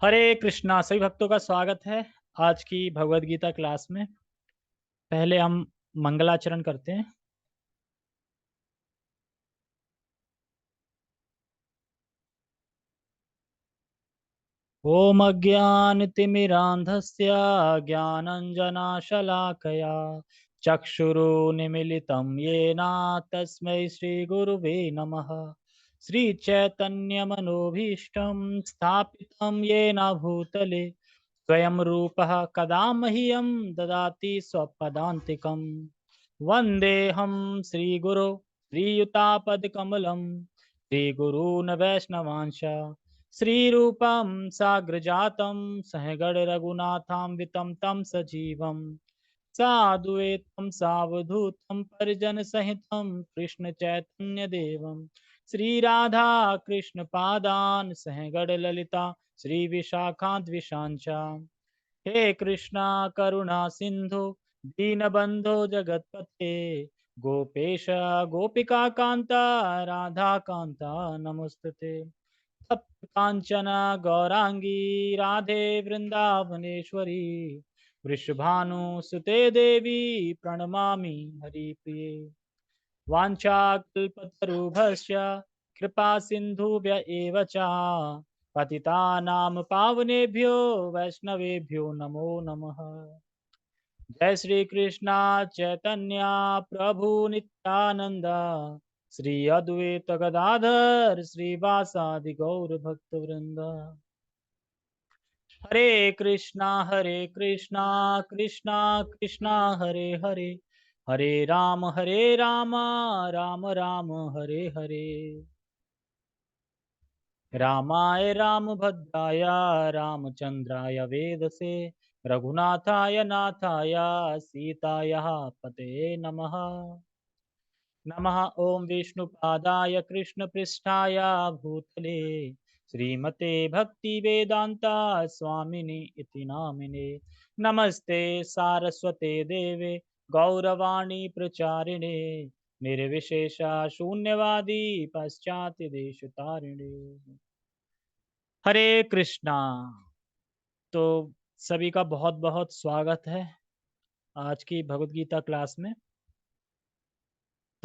हरे कृष्णा। सभी भक्तों का स्वागत है आज की भगवत गीता क्लास में। पहले हम मंगलाचरण करते हैं। ओम अज्ञानतिमिरान्धस्य ज्ञानञ्जनशलाकया चक्षुरुन्मीलितं येन तस्मै श्रीगुरुवे नमः। श्रीचैतन्यमनोभीष्टं स्थापितं येन भूतले स्वयं रूपः कदा मह्यं ददाति स्वपदान्तिकं। वन्देऽहं श्रीगुरो श्रीयुतापदकमलं श्रीगुरून् वैष्णवांश श्रीरूपं साग्रजातं सहगण रघुनाथान्वितं तं सजीवं साद्वैतं सावधूतं परिजनसहितं कृष्ण चैतन्य देवं श्रीराधा कृष्ण पादान् सहगण ललिता श्री विशाखाद्विशांचा। हे कृष्णा करुणा सिंधु दीनबंधो जगतपते गोपेश गोपिका कांता राधा कांता नमोस्तुते। तप्त कांचना गौरांगी राधे वृंदावनेश्वरी वृषभानुसुते देवी प्रणमामि हरिप्रिये। वाञ्छाकल्पतरुभ्यश्च कृपा सिन्धुभ्य एव च पतितानां पावनेभ्यो वैष्णवेभ्यो नमो नमः। जय श्री कृष्णा चैतन्य प्रभु नित्यानंद श्री अद्वैत गदाधर श्रीवासादि गौर भक्त वृंद। हरे कृष्णा कृष्णा कृष्णा हरे हरे हरे राम राम राम हरे हरे। रामाय रामभद्राय रामचंद्राय वेदसे रघुनाथाय नाथाय सीतायाः पतये नमः। नमः ओं विष्णुपादाय कृष्णपृष्ठाय भूतले श्रीमते भक्तिवेदांता स्वामिनि इति नामिने। नमस्ते सारस्वते देवे गौरवाणी प्रचारिणे निर्विशेष शून्यवादी पाश्चात्य देशतारिणे। हरे कृष्णा। तो सभी का बहुत बहुत स्वागत है आज की भगवत गीता क्लास में।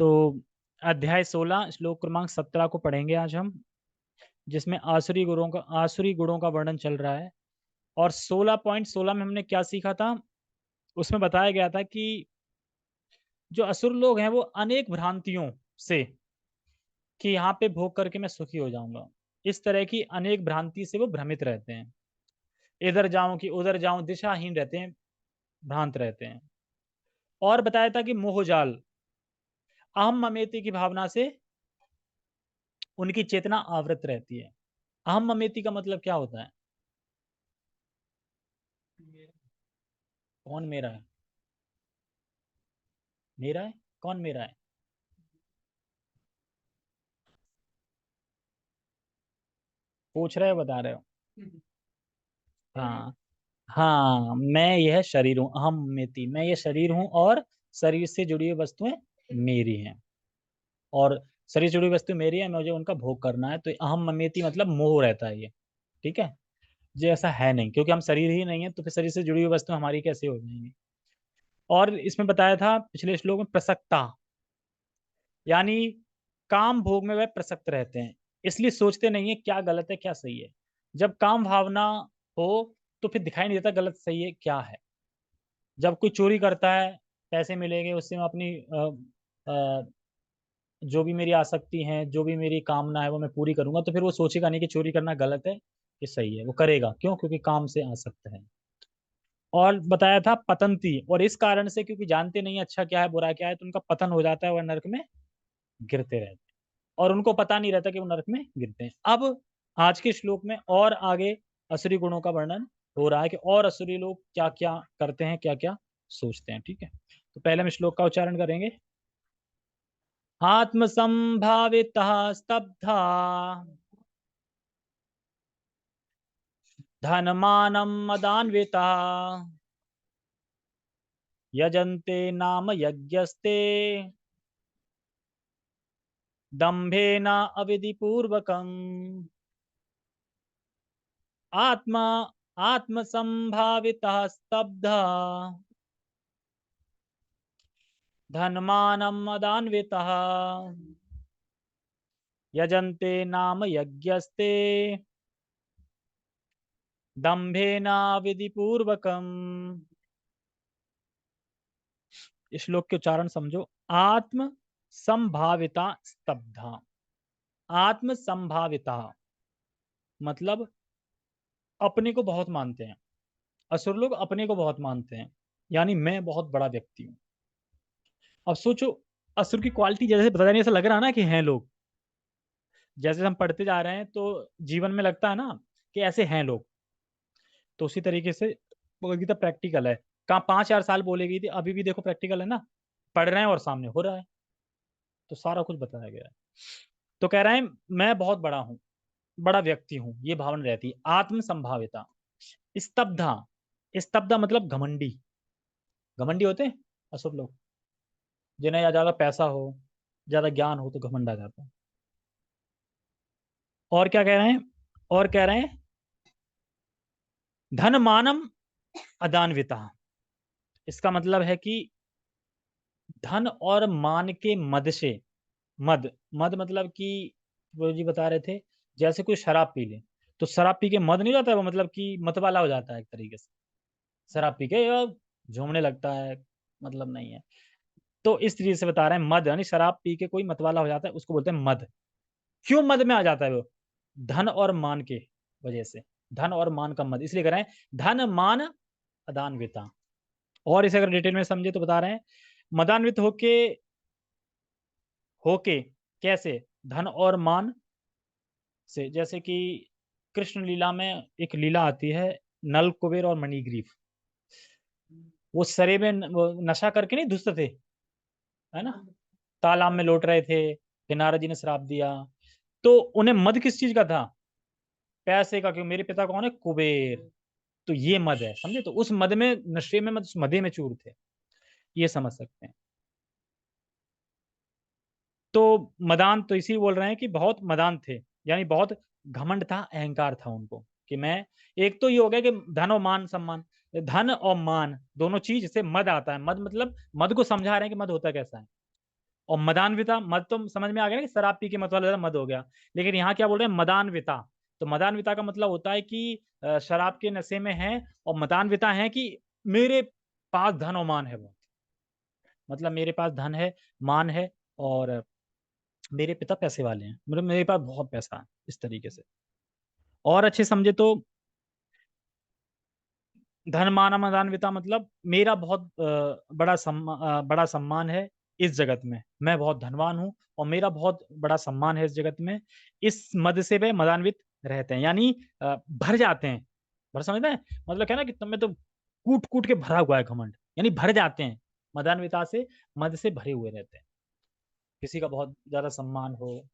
तो अध्याय 16 श्लोक क्रमांक 17 को पढ़ेंगे आज हम, जिसमें आसुरी गुणों का वर्णन चल रहा है। और 16.16 में हमने क्या सीखा था, उसमें बताया गया था कि जो असुर लोग हैं वो अनेक भ्रांतियों से, कि यहाँ पे भोग करके मैं सुखी हो जाऊंगा, इस तरह की अनेक भ्रांति से वो भ्रमित रहते हैं। इधर जाऊं कि उधर जाऊं, दिशाहीन रहते हैं, भ्रांत रहते हैं। और बताया था कि मोहजाल, अहम ममेति की भावना से उनकी चेतना आवृत रहती है। अहम ममेति का मतलब क्या होता है? कौन मेरा है? मेरा है? कौन मेरा है? पूछ रहे हो, बता रहे हो? हाँ। हाँ, मैं यह शरीर हूँ, अहम ममेति, मैं ये शरीर हूँ और शरीर से जुड़ी हुई वस्तुएं मेरी हैं। और शरीर से जुड़ी हुई वस्तु मेरी है, मुझे उनका भोग करना है। तो अहम ममेति मतलब मोह रहता है ये। ठीक है। ये ऐसा है नहीं, क्योंकि हम शरीर ही नहीं है, तो फिर शरीर से जुड़ी हुई वस्तु हमारी कैसे हो जाएंगी। और इसमें बताया था पिछले श्लोक में प्रसक्ता, यानी काम भोग में वह प्रसक्त रहते हैं, इसलिए सोचते नहीं है क्या गलत है क्या सही है। जब काम भावना हो तो फिर दिखाई नहीं देता गलत सही है क्या है। जब कोई चोरी करता है, पैसे मिलेंगे उससे मैं अपनी जो भी मेरी आसक्ति है, जो भी मेरी कामना है वो मैं पूरी करूंगा, तो फिर वो सोचेगा नहीं कि चोरी करना गलत है कि सही है, वो करेगा क्यों? क्योंकि काम से आसक्त है। और बताया था पतंती, और इस कारण से क्योंकि जानते नहीं अच्छा क्या है बुरा क्या है, तो उनका पतन हो जाता है, वह नरक में गिरते रहते हैं। और उनको पता नहीं रहता कि वो नरक में गिरते हैं। अब आज के श्लोक में और आगे असुरी गुणों का वर्णन हो रहा है कि और असुरी लोग क्या क्या करते हैं, क्या क्या सोचते हैं। ठीक है। तो पहले हम श्लोक का उच्चारण करेंगे। आत्म संभावित स्तब्धा धनमानं मदान्विता यजन्ते नाम यज्ञस्ते दम्भेन अविधिपूर्वकम्। आत्मा आत्मसंभावितः स्तब्धः धनमानं मदान्वितः यजन्ते नाम यज्ञस्ते दम्भेना विधिपूर्वकम्। इस श्लोक के उच्चारण समझो। आत्म संभाविता स्तब्धा। आत्म संभाविता मतलब अपने को बहुत मानते हैं। असुर लोग अपने को बहुत मानते हैं, यानी मैं बहुत बड़ा व्यक्ति हूं। अब सोचो, असुर की क्वालिटी जैसे बता नहीं, ऐसा लग रहा है ना कि हैं लोग। जैसे हम पढ़ते जा रहे हैं तो जीवन में लगता है ना कि ऐसे हैं लोग। तो उसी तरीके से भगवद गीता प्रैक्टिकल है। कहाँ 5,000 साल बोलेगी थी, अभी भी देखो प्रैक्टिकल है ना। पढ़ रहे हैं और सामने हो रहा है। तो सारा कुछ बताया गया है। तो कह रहे हैं मैं बहुत बड़ा हूं, बड़ा व्यक्ति हूं, ये भावना रहती है। आत्म संभाविता। स्तब्धा। स्तब्धा मतलब घमंडी। घमंडी होते हैं असुर लोग, जिन्हें या ज्यादा पैसा हो, ज्यादा ज्ञान हो तो घमंड आ जाता है। और क्या कह रहे हैं? और कह रहे हैं धन मानम अदान्विता। इसका मतलब है कि धन और मान के मद से। मद, मद मतलब कि वो जी बता रहे थे, जैसे कोई शराब पी ले तो शराब पी के मद नहीं जाता है वो, मतलब कि मतवाला हो जाता है एक तरीके से। शराब पी के झूमने लगता है, मतलब नहीं है। तो इस तरीके से बता रहे हैं मद, यानी शराब पी के कोई मतवाला हो जाता है उसको बोलते हैं मद। क्यों मद में आ जाता है वो? धन और मान के वजह से। धन और मान का मद इसलिए कर रहे हैं धन मान अदान्विता। और इसे अगर डिटेल में समझे तो बता रहे हैं मदान्वित होके। होके कैसे? धन और मान से। जैसे कि कृष्ण लीला में एक लीला आती है, नल कुबेर और मणिग्रीव। वो सरे में वो नशा करके नहीं धुत थे, है ना। तालाब में लौट रहे थे, फिर नारद जी ने श्राप दिया। तो उन्हें मद किस चीज का था? पैसे का, क्यों मेरे पिता कौन है? कुबेर। तो ये मद है, समझे। तो उस मद में, नशे में, मद उस मदे में चूर थे, ये समझ सकते हैं। तो मदान तो इसी बोल रहे हैं कि बहुत मदान थे, यानी बहुत घमंड था, अहंकार था उनको कि मैं। एक तो ये हो गया कि धन और मान सम्मान। धन और मान दोनों चीज से मद आता है। मद मतलब मद को समझा रहे हैं कि मद होता कैसा है। और मदान्विता, मद तो समझ में आ गया ना कि शराब पी के मत वाला मद हो गया। लेकिन यहाँ क्या बोल रहे हैं? मदान्विता। तो मदान्विता का मतलब होता है कि शराब के नशे में है। और मदान्विता है कि मेरे पास धन और मान है बहुत। मतलब मेरे पास धन है, मान है, और मेरे पिता पैसे वाले हैं, मतलब मेरे पास बहुत पैसा है, इस तरीके से। और अच्छे समझे तो धन मान मदान्विता मतलब मेरा बहुत बड़ा सम्मान है इस जगत में। मैं बहुत धनवान हूँ और मेरा बहुत बड़ा सम्मान है इस जगत में। इस मद से वे मदान्वित रहते हैं, यानी भर जाते हैं। भर समझते हैं मतलब क्या ना, कि तुम्हें तो कूट कूट के भरा हुआ है घमंड, यानी भर जाते हैं। मदान्विता से, मद से भरे हुए रहते हैं। किसी का बहुत ज्यादा सम्मान हो,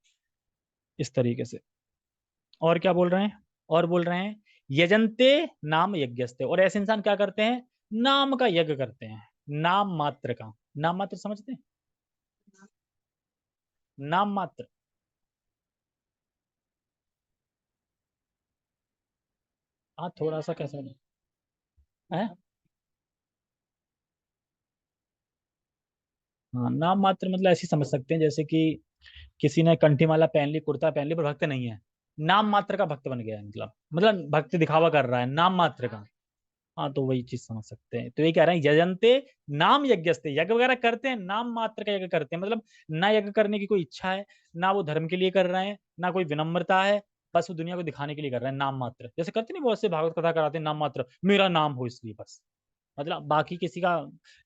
इस तरीके से। और क्या बोल रहे हैं? और बोल रहे हैं यजंते नाम यज्ञस्ते। और ऐसे इंसान क्या करते हैं? नाम का यज्ञ करते हैं। नाम मात्र का। नाम मात्र समझते हैं? नाम मात्र। हाँ, थोड़ा सा कैसा है। हाँ, नाम मात्र मतलब ऐसी समझ सकते हैं जैसे कि किसी ने कंठी माला पहन ली, कुर्ता पहन ली, पर भक्त नहीं है। नाम मात्र का भक्त बन गया है, मतलब भक्ति दिखावा कर रहा है नाम मात्र का। हाँ, तो वही चीज समझ सकते हैं। तो ये कह रहे हैं यजंते नाम यज्ञस्ते। यज्ञ वगैरह करते हैं, नाम मात्र का यज्ञ करते हैं। मतलब ना यज्ञ करने की कोई इच्छा है, ना वो धर्म के लिए कर रहे हैं, ना कोई विनम्रता है। बस वो दुनिया को दिखाने के लिए कर रहे हैं, नाम मात्र। जैसे करते नहीं बहुत से भागवत कथा कराते हैं, नाम मात्र, मेरा नाम हो इसलिए बस। मतलब बाकी किसी का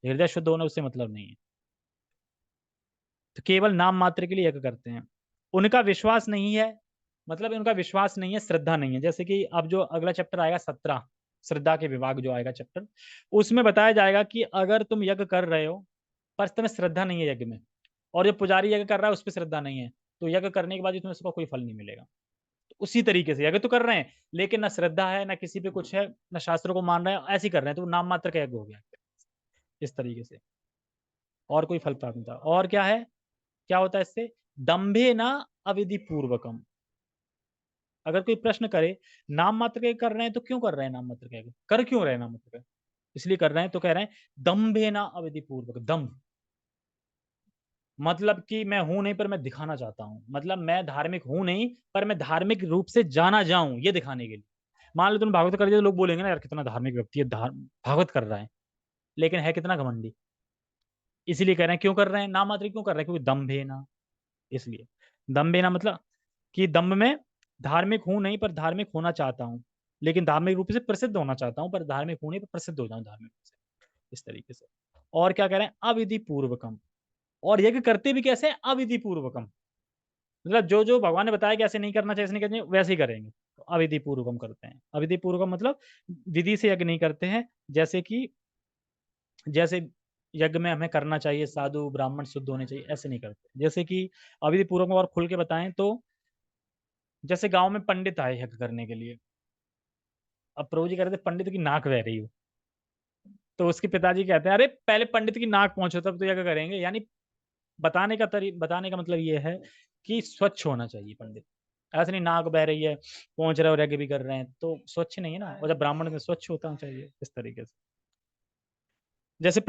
हृदय शुद्ध होना उससे मतलब नहीं है। तो केवल नाम मात्र के लिए यज्ञ करते हैं। उनका विश्वास नहीं है, मतलब उनका विश्वास नहीं है, श्रद्धा नहीं है। जैसे कि अब जो अगला चैप्टर आएगा 17, श्रद्धा के विभाग जो आएगा चैप्टर, उसमें बताया जाएगा कि अगर तुम यज्ञ कर रहे हो पर तुम्हें श्रद्धा नहीं है यज्ञ में, और जो पुजारी यज्ञ कर रहा है उस पर श्रद्धा नहीं है, तो यज्ञ करने के बाद भी तुम्हें उसका कोई फल नहीं मिलेगा। तो उसी तरीके से यज्ञ तो कर रहे हैं, लेकिन ना श्रद्धा है, ना किसी पे कुछ है, ना शास्त्रों को मान रहे हैं, ऐसे ही कर रहे हैं, तो वो नाम मात्र का यज्ञ हो गया इस तरीके से। और कोई फल प्राप्त नहीं था। और क्या है? क्या होता है इससे? दंभे ना अविधि पूर्वकम। अगर कोई प्रश्न करे नाम मात्र के कर रहे हैं तो क्यों कर रहे हैं नाम मात्र के, कर क्यों रहे हैं नाम मात्र के, इसलिए कर रहे हैं, तो कह रहे हैं दम्भेना अविधि पूर्वक। दम्भ मतलब कि मैं हूं नहीं पर मैं दिखाना चाहता हूं, मतलब मैं धार्मिक हूं नहीं पर मैं धार्मिक रूप से जाना जाऊं, ये दिखाने के लिए। मान लो तुम भागवत कर दिया तो लोग बोलेंगे ना यार कितना धार्मिक व्यक्ति है, भागवत कर रहा है, लेकिन है कितना घमंडी। इसीलिए कह रहे हैं क्यों कर रहे हैं नाम मात्र क्यों कर रहे हैं, क्योंकि दम्भेना, इसलिए। दम्भेना मतलब कि दम्भ में धार्मिक हूं नहीं पर धार्मिक होना चाहता हूं, लेकिन धार्मिक रूप से प्रसिद्ध होना चाहता हूं, पर धार्मिक हूं नहीं पर प्रसिद्ध हो जाऊं धार्मिक रूप से, इस तरीके से। और क्या कह रहे हैं, अविधि पूर्वकम। और यज्ञ करते भी कैसे, अविधि पूर्वकम, मतलब जो जो भगवान ने बताया कि ऐसे नहीं करना चाहिए, ऐसे नहीं करना चाहिए, वैसे ही करेंगे। तो अविधि पूर्वकम करते हैं। अविधि पूर्वकम मतलब विधि से यज्ञ नहीं करते हैं, जैसे कि जैसे यज्ञ में हमें करना चाहिए, साधु ब्राह्मण शुद्ध होने चाहिए, ऐसे नहीं करते। जैसे कि अविधि पूर्वक और खुल के बताएं तो, जैसे गांव में पंडित आए यज्ञ करने के लिए। अब प्रभु जी कह रहे थे पंडित की नाक बह रही हो, तो उसके पिताजी कहते हैं अरे पहले पंडित की नाक पहुंचो तब तो यज्ञ करेंगे। यानी बताने का मतलब ये है कि स्वच्छ होना चाहिए पंडित। ऐसे नहीं नाक बह रही है पहुंच रहे हो और यज्ञ भी कर रहे हैं तो स्वच्छ नहीं है ना, और जब ब्राह्मण में स्वच्छ होता चाहिए, इस तरीके से। जैसे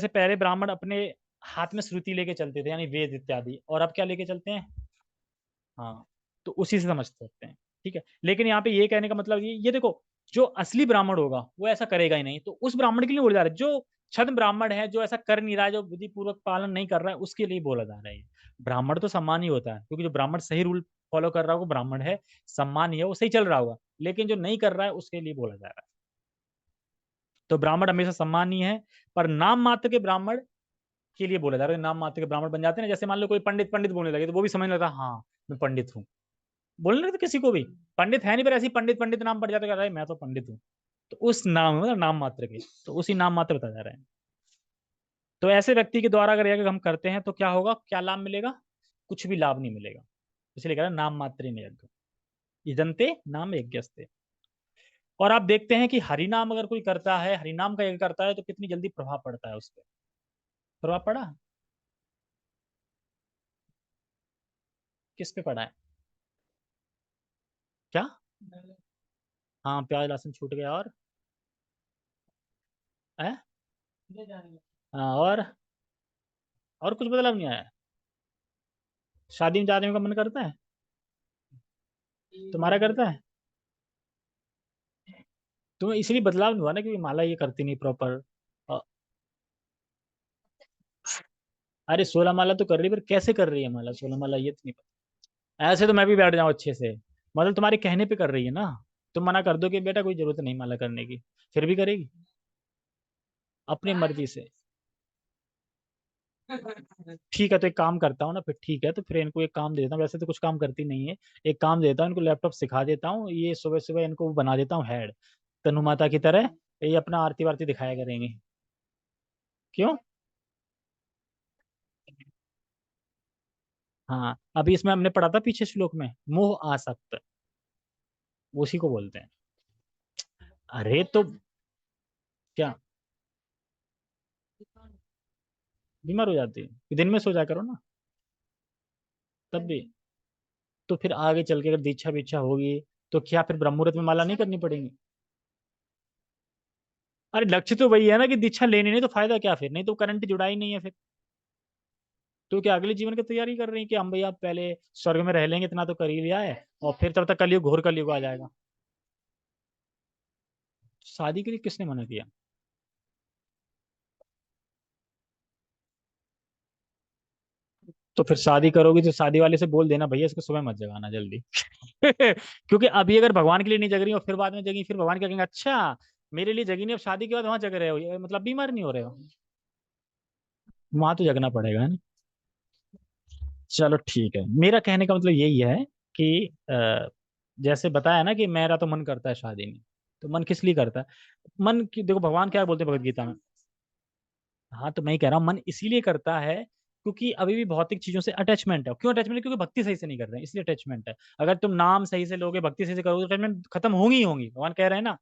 पहले ब्राह्मण अपने हाथ में श्रुति लेके चलते थे, यानी वेद इत्यादि, और अब क्या लेके चलते हैं, हाँ, तो उसी से समझ सकते हैं। ठीक है, लेकिन यहाँ पे ये कहने का मतलब ये देखो, जो असली ब्राह्मण होगा वो ऐसा करेगा ही नहीं, तो उस ब्राह्मण के लिए बोला जा रहा है। जो छद्म ब्राह्मण है, जो ऐसा कर नहीं रहा है, जो विधि पूर्वक पालन नहीं कर रहा है, उसके लिए बोला जा रहा है। ब्राह्मण तो सम्मान ही होता है, क्योंकि जो ब्राह्मण सही रूल फॉलो कर रहा होगा ब्राह्मण है, सम्मान ही है, वो सही चल रहा होगा। लेकिन जो नहीं कर रहा है उसके लिए बोला जा रहा है। तो ब्राह्मण हमेशा सम्मानीय है, पर नाम मात्र के ब्राह्मण के लिए बोला जा रहा है। नाम मात्र के ब्राह्मण बन जाते हैं ना, जैसे मान लो कोई पंडित पंडित बोलने लगे तो वो भी समझ लगता है हाँ मैं पंडित हूँ, बोलने लगते किसी को भी पंडित है नहीं, पर ऐसी पंडित पंडित नाम पड़ जाता है, मैं तो पंडित हूँ। तो उस नाम मतलब नाम मात्र के, तो उसी नाम मात्र बता जा रहे हैं। तो ऐसे व्यक्ति के द्वारा अगर यज्ञ हम करते हैं तो क्या होगा, क्या लाभ मिलेगा, कुछ भी लाभ नहीं मिलेगा। इसलिए कह रहा है नाम मात्र में यज्ञ, इदंते नाम यज्ञस्ते। और आप देखते हैं कि हरिनाम अगर कोई करता है, हरिनाम का यज्ञ करता है, तो कितनी जल्दी प्रभाव पड़ता है उस पर। प्रभाव पड़ा, किस पे पड़ा है, क्या, हाँ प्याज लहसुन छूट गया, है? हाँ, और कुछ बदलाव नहीं आया। शादी में जाने का मन करता है, तुम्हारा करता है? तुम्हें इसलिए बदलाव नहीं हुआ ना, क्योंकि माला ये करती नहीं प्रॉपर। अरे 16 माला तो कर रही है, पर कैसे कर रही है माला 16 माला ये तो नहीं पता। ऐसे तो मैं भी बैठ जाऊँ अच्छे से, मतलब तुम्हारे कहने पे कर रही है ना। तुम मना कर दो कि बेटा कोई जरूरत नहीं माला करने की, फिर भी करेगी अपनी मर्जी से। ठीक है, तो एक काम करता हूँ ना फिर, ठीक है तो फिर इनको एक काम दे देता हूँ, वैसे तो कुछ काम करती नहीं है। एक काम देता हूँ इनको, लैपटॉप सिखा देता हूँ, ये सुबह सुबह इनको बना देता हूँ हेड, तनु माता की तरह। ये अपना आरती वारती दिखाया करेंगे। क्यों? हाँ, अभी इसमें हमने पढ़ा था पीछे श्लोक में, मोह आसक्त, उसी को बोलते हैं। अरे तो क्या, बीमार हो जाती है, दिन में सो जा करो ना, तब भी। तो फिर आगे चल के अगर दीक्षा वीक्षा होगी तो क्या फिर ब्रह्म मुहूर्त में माला नहीं करनी पड़ेगी? अरे लक्ष्य तो वही है ना कि दीक्षा लेनी, नहीं तो फायदा क्या फिर, नहीं तो करंट जुड़ा ही नहीं है फिर। तो क्या अगले जीवन की तैयारी कर रही है कि हम भैया पहले स्वर्ग में रह लेंगे, इतना तो कर ही लिया है, और फिर तब तक कलयुग, घोर कलयुग आ जाएगा। शादी के लिए किसने मना किया? तो फिर शादी करोगी तो शादी वाले से बोल देना भैया इसको सुबह मत जगाना जल्दी। क्योंकि अभी अगर भगवान के लिए नहीं जग रही हो, फिर बाद में जगी, फिर भगवान क्या कहेंगे, अच्छा मेरे लिए जगी नहीं, अब शादी के बाद वहां जग रहे हो, ये मतलब बीमार नहीं हो रहे हो। वहां तो जगना पड़ेगा, है ना। चलो ठीक है, मेरा कहने का मतलब यही है कि जैसे बताया ना कि मेरा तो मन करता है शादी में, तो मन किस लिए करता है, मन की देखो भगवान क्या बोलते हैं भगवत गीता में। हाँ, तो मैं ही कह रहा हूँ मन इसीलिए करता है क्योंकि अभी भी भौतिक चीजों से अटैचमेंट है। क्यों अटैचमेंट है? क्योंकि भक्ति सही से नहीं कर रहे हैं, इसलिए अटैचमेंट है। अगर तुम नाम सही से लोगे, भक्ति सही से करोगे, तो अटैचमेंट खत्म होंगी ही होंगी, भगवान कह रहे हैं ना।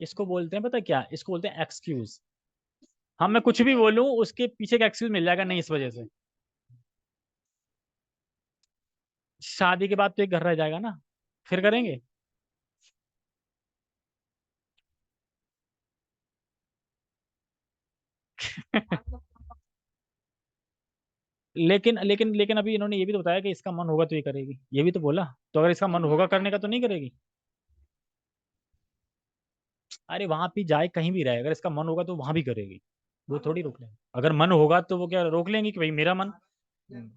इसको बोलते हैं पता है क्या, इसको बोलते हैं एक्सक्यूज। हाँ, मैं कुछ भी बोलूं उसके पीछे का एक्सक्यूज मिल जाएगा, नहीं इस वजह से। शादी के बाद तो एक घर रह जाएगा ना, फिर करेंगे। लेकिन लेकिन लेकिन अभी इन्होंने ये भी तो बताया कि इसका मन होगा तो ये करेगी, ये भी तो बोला। तो अगर इसका मन होगा करने का तो नहीं करेगी। अरे वहां भी जाए, कहीं भी रहे, अगर इसका मन होगा तो वहां भी करेगी। वो थोड़ी रोक लेंगे, अगर मन होगा तो वो क्या रोक लेंगे कि भाई मेरा मन। हम्म,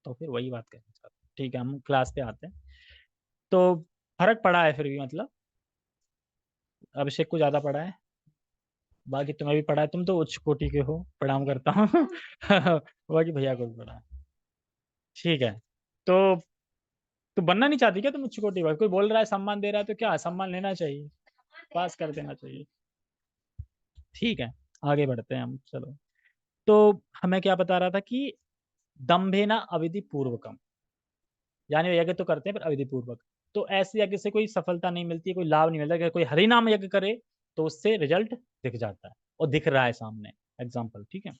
तो फिर वही बात करना चाहते हैं। ठीक है, हम क्लास पे आते हैं। तो फर्क पड़ा है फिर भी, मतलब अभिषेक को ज्यादा पड़ा है। बाकी तुम्हें भी पड़ा है, तुम तो उच्च कोटि के हो, प्रणाम करता हूँ। बाकी भैया को भी पड़ा है। ठीक है। तो तो बनना नहीं चाहती क्या तुम उच्च कोटि का? कोई बोल रहा है सम्मान दे रहा है तो क्या सम्मान लेना चाहिए, पास कर देना चाहिए। ठीक है, आगे बढ़ते हैं हम, चलो। तो हमें क्या बता रहा था कि दम्भेना अविधि पूर्वकम, यानी यज्ञ तो करते हैं पर अविधि पूर्वक। तो ऐसे यज्ञ से कोई सफलता नहीं मिलती है, कोई लाभ नहीं मिलता। अगर कोई हरि नाम यज्ञ करे तो उससे रिजल्ट दिख जाता है, और दिख रहा है सामने, एग्जाम्पल। ठीक है,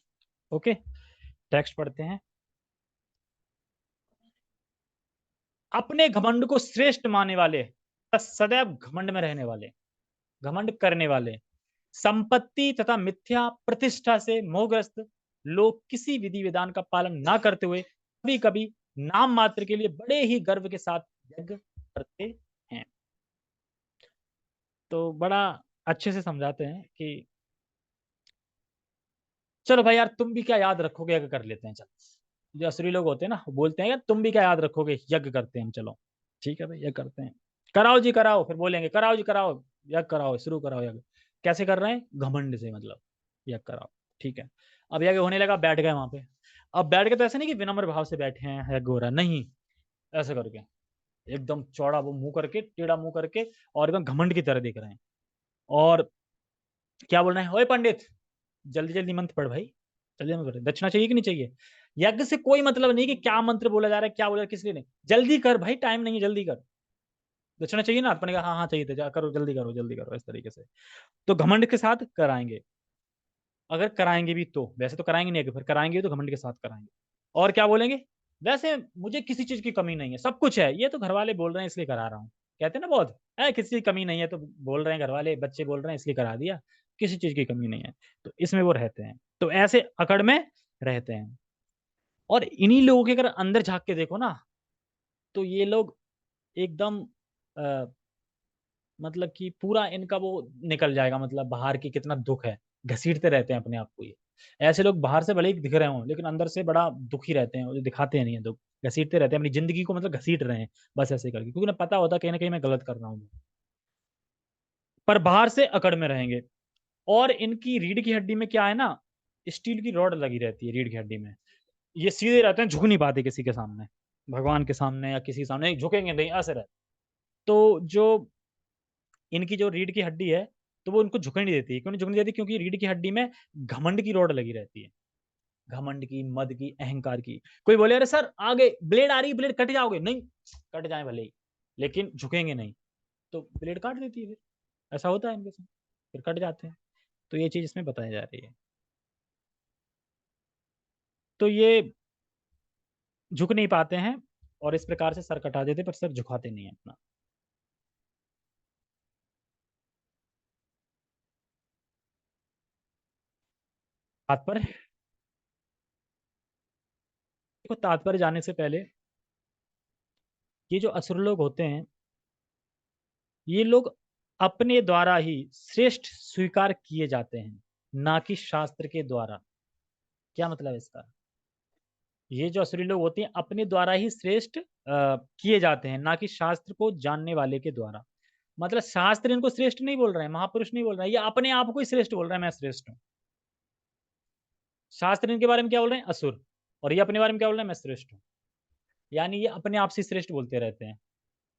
ओके। टेक्स्ट पढ़ते हैं। अपने घमंड को श्रेष्ठ मानने वाले, सदैव घमंड में रहने वाले, घमंड करने वाले, संपत्ति तथा मिथ्या प्रतिष्ठा से मोहग्रस्त लोग किसी विधि विधान का पालन ना करते हुए कभी कभी नाम मात्र के लिए बड़े ही गर्व के साथ यज्ञ करते हैं। तो बड़ा अच्छे से समझाते हैं कि चलो भाई यार, तुम भी क्या याद रखोगे, यज्ञ कर लेते हैं चलो। जो असली लोग होते हैं ना, वो बोलते हैं यार तुम भी क्या याद रखोगे, यज्ञ करते हैं हम, चलो। ठीक है भाई, यज्ञ करते हैं। कराओ जी कराओ, फिर बोलेंगे कराओ जी कराओ, यज्ञ कराओ, शुरू कराओ यज्ञ। कैसे कर रहे हैं, घमंड से, मतलब यज्ञ कराओ। ठीक है। अब यज्ञ होने लगा, बैठ गए वहां पे। अब बैठ के तो ऐसे नहीं कि विनम्र भाव से बैठे हैं, यज्ञ हो रहा है, नहीं। ऐसे करके एकदम चौड़ा वो मुंह करके, टेढ़ा मुंह करके, और एकदम घमंड की तरह देख रहे हैं। और क्या बोल रहे हैं, ओए पंडित, जल्दी जल्दी मंत्र पढ़ भाई, जल्दी मंत्र पढ़। दक्षिणा चाहिए कि नहीं चाहिए? यज्ञ से कोई मतलब नहीं कि क्या मंत्र बोला जा रहा है, क्या बोला, किस लिए नहीं। जल्दी कर भाई, टाइम नहीं है, जल्दी कर। दक्षिणा चाहिए ना, अपने कहा हाँ हाँ चाहिए थे, जा करो, जल्दी करो, जल्दी करो, इस तरीके से। तो घमंड के साथ कराएंगे। अगर कराएंगे भी तो, वैसे तो कराएंगे नहीं, फिर कराएंगे तो घमंड के साथ कराएंगे। और क्या बोलेंगे, वैसे मुझे किसी चीज की कमी नहीं है, सब कुछ है, ये तो घर वाले बोल रहे हैं इसलिए करा रहा हूँ। कहते हैं ना बहुत है, किसी की कमी नहीं है तो बोल रहे हैं घर वाले, बच्चे बोल रहे हैं इसलिए करा दिया, किसी चीज की कमी नहीं है। तो इसमें वो रहते हैं, तो ऐसे अकड़ में रहते हैं। और इन्हीं लोगों के अगर अंदर झांक के देखो ना, तो ये लोग एकदम मतलब कि पूरा इनका वो निकल जाएगा, मतलब बाहर की कितना दुख है, घसीटते रहते हैं अपने आप को ये। ऐसे लोग बाहर से भले ही दिख रहे हों, लेकिन अंदर से बड़ा दुखी रहते हैं, वो जो दिखाते हैं नहीं है दुख। घसीटते रहते हैं अपनी जिंदगी को, मतलब घसीट रहे हैं बस ऐसे करके, क्योंकि उन्हें पता होता है कहीं ना कहीं मैं गलत कर रहा हूँ। पर बाहर से अकड़ में रहेंगे। और इनकी रीढ़ की हड्डी में क्या है ना, स्टील की रॉड लगी रहती है रीढ़ की हड्डी में। ये सीधे रहते हैं, झुक नहीं पाते किसी के सामने, भगवान के सामने या किसी के सामने झुकेंगे नहीं, ऐसे रहते। तो जो इनकी जो रीढ़ की हड्डी है, तो वो उनको झुकने नहीं देती। क्यों नहीं झुकने देती? क्योंकि रीढ़ की हड्डी में घमंड की रोड लगी रहती है, घमंड की, मद की, अहंकार की। कोई बोले अरे सर आगे ब्लेड आ रही है, ब्लेड कट जाओगे, नहीं, कट जाए भले ही, लेकिन झुकेंगे नहीं। तो ब्लेड काट देती है फिर, ऐसा होता है इनके साथ, फिर कट जाते हैं। तो ये चीज इसमें बताई जा रही है। तो ये झुक नहीं पाते हैं, और इस प्रकार से सर कटा देते, पर सर झुकाते नहीं है अपना। तात्पर्य, देखो तात्पर्य जाने से पहले, ये जो असुर लोग होते हैं, ये लोग अपने द्वारा ही श्रेष्ठ स्वीकार किए जाते हैं, ना कि शास्त्र के द्वारा। क्या मतलब है इसका? ये जो असुरी लोग होते हैं अपने द्वारा ही श्रेष्ठ किए जाते हैं, ना कि शास्त्र को जानने वाले के द्वारा। मतलब शास्त्र इनको श्रेष्ठ नहीं बोल रहे हैं, महापुरुष नहीं बोल रहे हैं, ये अपने आप को ही श्रेष्ठ बोल रहे हैं, मैं श्रेष्ठ हूँ। शास्त्र इनके बारे में क्या बोल रहे हैं, असुर। और ये अपने बारे में क्या बोल रहे हैं, मैं श्रेष्ठ हूँ। यानी ये अपने आप से श्रेष्ठ बोलते रहते हैं।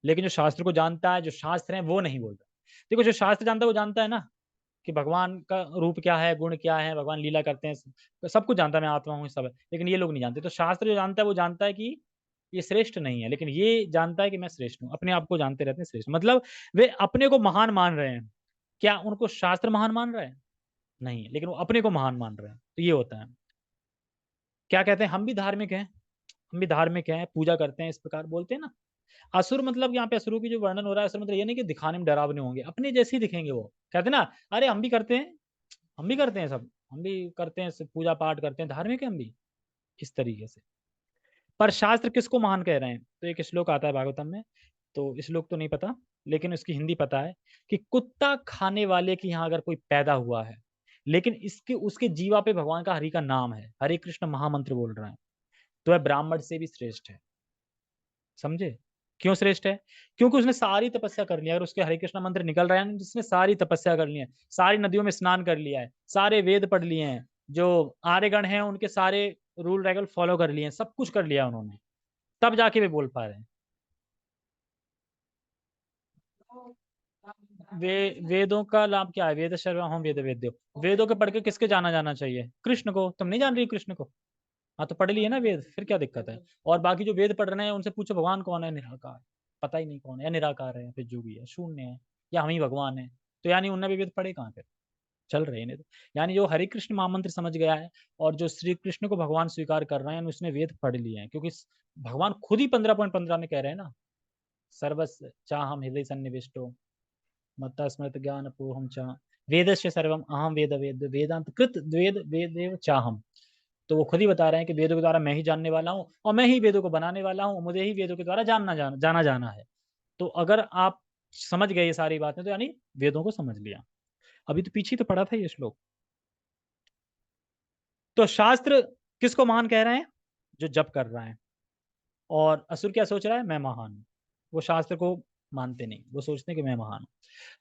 लेकिन जो शास्त्र को जानता है, जो शास्त्र है, वो नहीं बोलता। देखो जो शास्त्र जानता है वो जानता है ना कि भगवान का रूप क्या है, गुण क्या है, भगवान लीला करते हैं, सब कुछ जानता है, मैं आत्मा हूँ, सब है। लेकिन ये लोग नहीं जानते। तो शास्त्र जो जानता है वो जानता है कि ये श्रेष्ठ नहीं है, लेकिन ये जानता है कि मैं श्रेष्ठ हूँ, अपने आप को जानते रहते हैं श्रेष्ठ। मतलब वे अपने को महान मान रहे हैं। क्या उनको शास्त्र महान मान रहे हैं? नहीं, लेकिन वो अपने को महान मान रहे हैं। तो ये होता है। क्या कहते हैं, हम भी धार्मिक हैं, हम भी धार्मिक हैं, पूजा करते हैं, इस प्रकार बोलते हैं ना। असुर मतलब यहाँ पे असुरों की जो वर्णन हो रहा है, असुर मतलब ये नहीं कि दिखाने में डरावने होंगे, अपने जैसे ही दिखेंगे वो। कहते हैं ना, अरे हम भी करते हैं, हम भी करते हैं सब, हम भी करते हैं, सब पूजा पाठ करते हैं, धार्मिक है हम भी, इस तरीके से। पर शास्त्र किसको महान कह रहे हैं? तो एक श्लोक आता है भागवतम में, तो श्लोक तो नहीं पता, लेकिन उसकी हिंदी पता है कि कुत्ता खाने वाले के यहाँ अगर कोई पैदा हुआ है, लेकिन इसके उसके जीवा पे भगवान का हरि का नाम है, हरे कृष्ण महामंत्र बोल रहा है, तो वह ब्राह्मण से भी श्रेष्ठ है। समझे? क्यों श्रेष्ठ है? क्योंकि उसने सारी तपस्या कर लिया, अगर उसके हरे कृष्ण मंत्र निकल रहा है, जिसने सारी तपस्या कर ली है, सारी नदियों में स्नान कर लिया है, सारे वेद पढ़ लिए हैं, जो आर्यगण हैं उनके सारे रूल रेगुल फॉलो कर लिए हैं, सब कुछ कर लिया उन्होंने, तब जाके वे बोल पा रहे हैं। वेदों का लाभ क्या है? वेद सर्वम हम वेद वेद्यो। वेदों के पढ़ के किसके जाना जाना चाहिए? कृष्ण को। तुम नहीं जान रही कृष्ण को? हाँ तो पढ़ लिए ना वेद, फिर क्या दिक्कत है? और बाकी जो वेद पढ़ रहे हैं उनसे पूछो भगवान कौन है? निराकार, पता ही नहीं कौन है, या निराकार है, या फिर जो भी है, शून्य है, या हम ही भगवान है। तो यानी उनने भी वेद पढ़े कहाँ? फिर चल रहे हैं नहीं तो। यानी जो हरे कृष्ण महामंत्र समझ गया है और जो श्री कृष्ण को भगवान स्वीकार कर रहे हैं, उसने वेद पढ़ लिए हैं, क्योंकि भगवान खुद ही 15.15 में कह रहे हैं ना, सर्वस्व चाहम हृदय सन्निविष्टो मत्ता स्मृत ज्ञान पोहम च वेदस्य सर्वम अहम वेद वेद वेदांत कृत वेद वेदेव चाहम। तो वो खुद ही बता रहे हैं कि वेदों के द्वारा मैं ही जानने वाला हूँ, और मैं ही वेदों को बनाने वाला हूँ, मुझे ही वेदों के द्वारा जाना जाना है। तो अगर आप समझ गए ये सारी बातें, तो यानी वेदों को समझ लिया। अभी तो पीछे तो पढ़ा था ये श्लोक। तो शास्त्र किसको महान कह रहे हैं? जो जप कर रहा है। और असुर क्या सोच रहा है? मैं महान हूं। वो शास्त्र को मानते नहीं, वो सोचते हैं कि मैं महान हूं।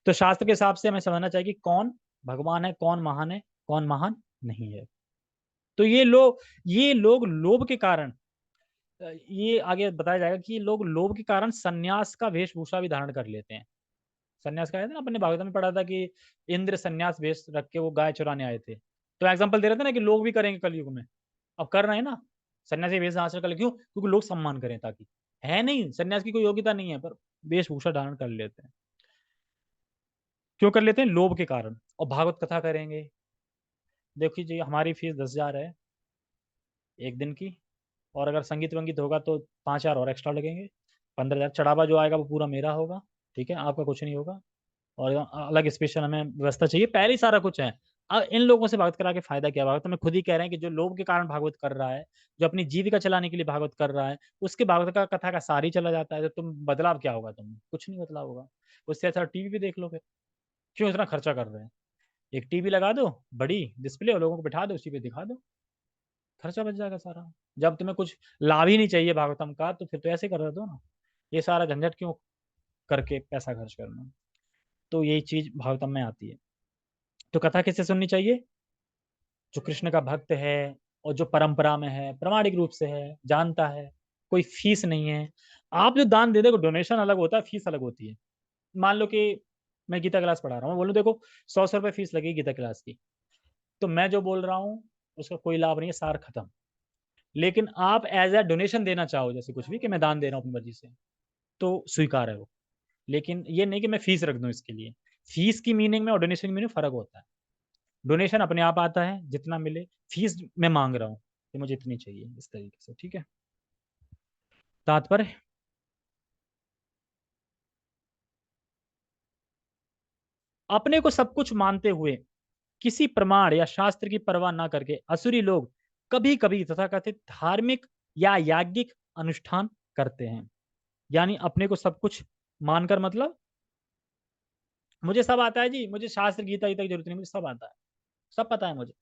तो शास्त्र के हिसाब से हमें समझना चाहिए कि कौन भगवान है, कौन महान है, कौन महान नहीं है। तो ये लोग लोभ के कारण, ये आगे बताया जाएगा कि ये लोग लोभ के कारण सन्यास का वेशभूषा भी धारण कर लेते हैं। सन्यास का है ना, अपने भागवत में पढ़ा था कि इंद्र सन्यास वेश रख के वो गाय चुराने आए थे। तो एग्जाम्पल दे रहे थे ना कि लोग भी करेंगे कलयुग में, अब कर रहे हैं ना, सन्यासी वेश धारण कर ले। क्यों? क्योंकि लोग सम्मान करें, ताकि है नहीं सन्यास की कोई योग्यता नहीं है, पर वेशभूषा धारण कर लेते हैं। क्यों कर लेते हैं? लोभ के कारण। और भागवत कथा करेंगे। देखिए जी, हमारी फीस 10,000 है एक दिन की, और अगर संगीत वंगीत होगा तो 5,000 और एक्स्ट्रा लगेंगे, 15,000। चढ़ावा जो आएगा वो पूरा मेरा होगा, ठीक है, आपका कुछ नहीं होगा। और अलग स्पेशल हमें व्यवस्था चाहिए, पहले ही सारा कुछ है। अब इन लोगों से भागवत करा के फायदा क्या? भागवत में खुद ही कह रहे हैं कि जो लोभ के कारण भागवत कर रहा है, जो अपनी जीविका चलाने के लिए भागवत कर रहा है, उसके भागवत का कथा का सार ही चला जाता है। तो तुम बदलाव क्या होगा? तुम कुछ नहीं बदलाव होगा। उससे अच्छा टीवी भी देख लो फिर। क्यों इतना खर्चा कर रहे हैं? एक टीवी लगा दो, बड़ी डिस्प्ले, और लोगों को बिठा दो, उसी पे दिखा दो, खर्चा बच जाएगा सारा। जब तुम्हें कुछ लाभ ही नहीं चाहिए भागवतम का, तो फिर तो ऐसे कर दो ना, ये सारा झंझट क्यों करके पैसा खर्च करना। तो यही चीज भागवतम में आती है। तो कथा किससे सुननी चाहिए? जो कृष्ण का भक्त है, और जो परंपरा में है, प्रामाणिक रूप से है, जानता है, कोई फीस नहीं है। आप जो दान दे दो, डोनेशन अलग होता है, फीस अलग होती है। मान लो कि मैं गीता क्लास पढ़ा रहा हूँ, बोलूँ देखो 100 रुपये फीस लगेगी गीता क्लास की, तो मैं जो बोल रहा हूँ उसका कोई लाभ नहीं है, सार खत्म। लेकिन आप एज ए डोनेशन देना चाहो, जैसे कुछ भी कि मैं दान दे रहा हूँ अपनी मर्जी से, तो स्वीकार है वो। लेकिन ये नहीं कि मैं फीस रख दूं इसके लिए। फीस की मीनिंग में और डोनेशन की मीनिंग फर्क होता है। डोनेशन अपने आप आता है जितना मिले, फीस मैं मांग रहा हूँ कि मुझे इतनी चाहिए, इस तरीके से, ठीक है। तात्पर्य, अपने को सब कुछ मानते हुए किसी प्रमाण या शास्त्र की परवाह न करके असुरी लोग कभी कभी तथाकथित धार्मिक या याज्ञिक अनुष्ठान करते हैं। यानी अपने को सब कुछ मानकर, मतलब मुझे सब आता है जी, मुझे शास्त्र गीता गीता की जरूरत नहीं, मुझे सब आता है, सब पता है मुझे।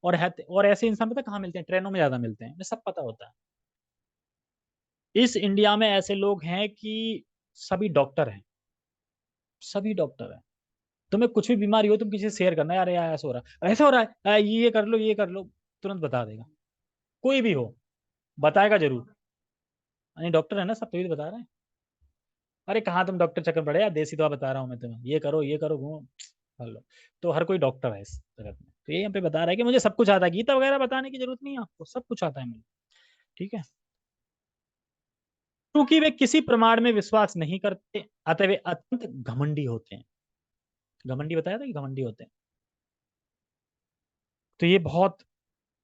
और ऐसे इंसान पता कहाँ मिलते हैं? ट्रेनों में ज्यादा मिलते हैं, मुझे सब पता होता है। इस इंडिया में ऐसे लोग हैं कि सभी डॉक्टर हैं, सभी डॉक्टर हैं। तुम्हें कुछ भी बीमारी हो, तुम किसी से शेयर करना, यार यार ऐसा हो रहा है, ऐसा हो रहा है, ये कर लो, ये कर लो, तुरंत बता देगा। कोई भी हो, बताएगा जरूर। यानी डॉक्टर है ना सब, तभी तो बता रहे हैं। अरे कहाँ तुम डॉक्टर चक्कर पड़े यार, देसी दवा बता रहा हूँ मैं तुम्हें, ये करो घूमो, कर लो। तो हर कोई डॉक्टर है इस जगत में, तो ये यहाँ पे बता रहा है कि मुझे सब कुछ आता है, गीता वगैरह बताने की जरूरत नहीं है आपको, सब कुछ आता है मुझे, ठीक है। क्योंकि वे किसी प्रमाण में विश्वास नहीं करते, अतः वे अत्यंत घमंडी होते हैं। घमंडी बताया था कि घमंडी होते हैं। तो ये बहुत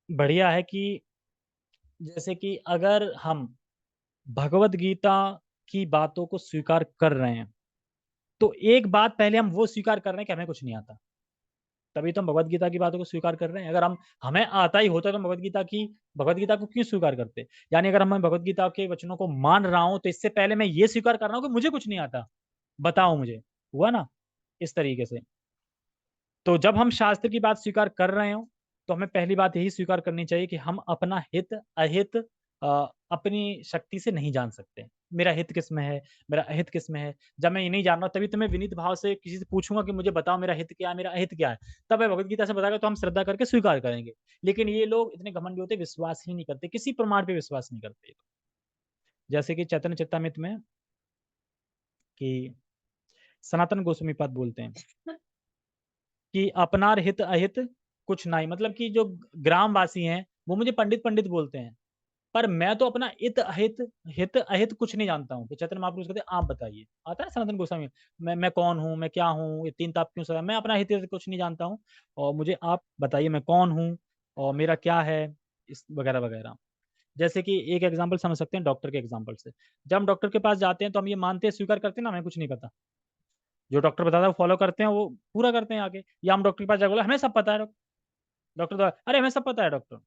बढ़िया है कि जैसे कि अगर हम भगवत गीता की बातों को स्वीकार कर रहे हैं, तो एक बात पहले हम वो स्वीकार कर रहे हैं कि हमें कुछ नहीं आता। तभी तो हम भगवत गीता की बातों को स्वीकार कर रहे हैं। अगर हम हमें आता ही होता तो हम भगवत गीता को क्यों स्वीकार करते? यानी अगर मैं भगवत गीता के वचनों को मान रहा हूं, तो इससे पहले मैं ये स्वीकार कर रहा हूं कि मुझे कुछ नहीं आता। बताओ मुझे। हुआ ना? इस तरीके से। तो जब हम शास्त्र की बात स्वीकार कर रहे हो, तो हमें पहली बात यही स्वीकार करनी चाहिए कि हम अपना हित अहित अपनी शक्ति से नहीं जान सकते। मेरा हित किस में है, मेरा अहित किस में है। जब मैं ये नहीं जान रहा, तभी तो मैं विनीत भाव से किसी से पूछूंगा कि मुझे बताओ मेरा हित क्या है, मेरा अहित क्या है। तब मैं भगवत गीता से बताएगा तो हम श्रद्धा करके स्वीकार करेंगे। लेकिन ये लोग इतने घमंडी होते, विश्वास ही नहीं करते, किसी प्रमाण पे विश्वास नहीं करते। जैसे कि चैतन्य चेतामृत में कि सनातन गोस्वामी पद बोलते हैं कि अपनार हित अहित कुछ नहीं, मतलब कि जो ग्रामवासी हैं वो मुझे पंडित पंडित बोलते हैं, पर मैं तो अपना हित अहित कुछ नहीं जानता हूँ। तो चैतन्य महाप्रभु कहते हैं आप बताइए। आता है सनातन गोस्वामी, मैं कौन हूँ, मैं क्या हूँ, ये तीन ताप क्यों सदा, मैं अपना हित कुछ नहीं जानता हूँ, और मुझे आप बताइए मैं कौन हूँ और मेरा क्या है, इस वगैरह वगैरह। जैसे कि एक एग्जाम्पल समझ सकते हैं डॉक्टर के एग्जाम्पल से। जब हम डॉक्टर के पास जाते हैं तो हम ये मानते हैं, स्वीकार करते हैं ना हमें कुछ नहीं पता। जो डॉक्टर बताता है वो फॉलो करते हैं, वो पूरा करते हैं आगे। या हम डॉक्टर के पास जाकर बोला हमें सब पता है डॉक्टर तो अरे हमें सब पता है डॉक्टर।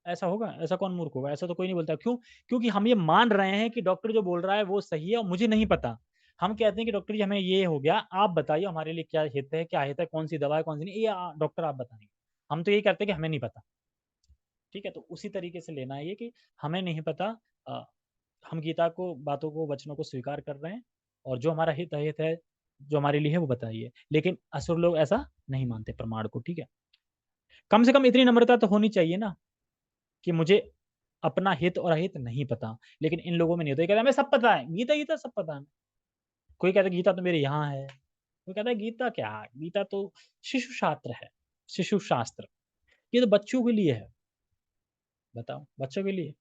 ऐसा होगा? ऐसा कौन मूर्ख होगा? ऐसा तो कोई नहीं बोलता। क्यों? क्योंकि हम ये मान रहे हैं कि डॉक्टर जो बोल रहा है वो सही है और मुझे नहीं पता। हम कहते हैं कि डॉक्टर जी हमें ये हो गया, आप बताइए हमारे लिए क्या हित है, क्या हित है, कौन सी दवा है, कौन सी नहीं, ये डॉक्टर आप बताएंगे। हम तो यही करते हैं कि हमें नहीं पता। ठीक है, तो उसी तरीके से लेना है ये कि हमें नहीं पता। अ, हम गीता को, बातों को, वचनों को स्वीकार कर रहे हैं, और जो हमारा हित अहित है, जो हमारे लिए है वो बताइए। लेकिन असुर लोग ऐसा नहीं मानते प्रमाण को। ठीक है, कम से कम इतनी नम्रता तो होनी चाहिए ना कि मुझे अपना हित और अहित नहीं पता। लेकिन इन लोगों में नहीं होता। ये कहता है हमें सब पता है, गीता गीता सब पता है। कोई कहता है गीता तो मेरे यहाँ है, कोई कहता है गीता क्या है, गीता तो शिशु शास्त्र है। शिशु शास्त्र ये तो बच्चों के लिए है। बताओ, बच्चों के लिए।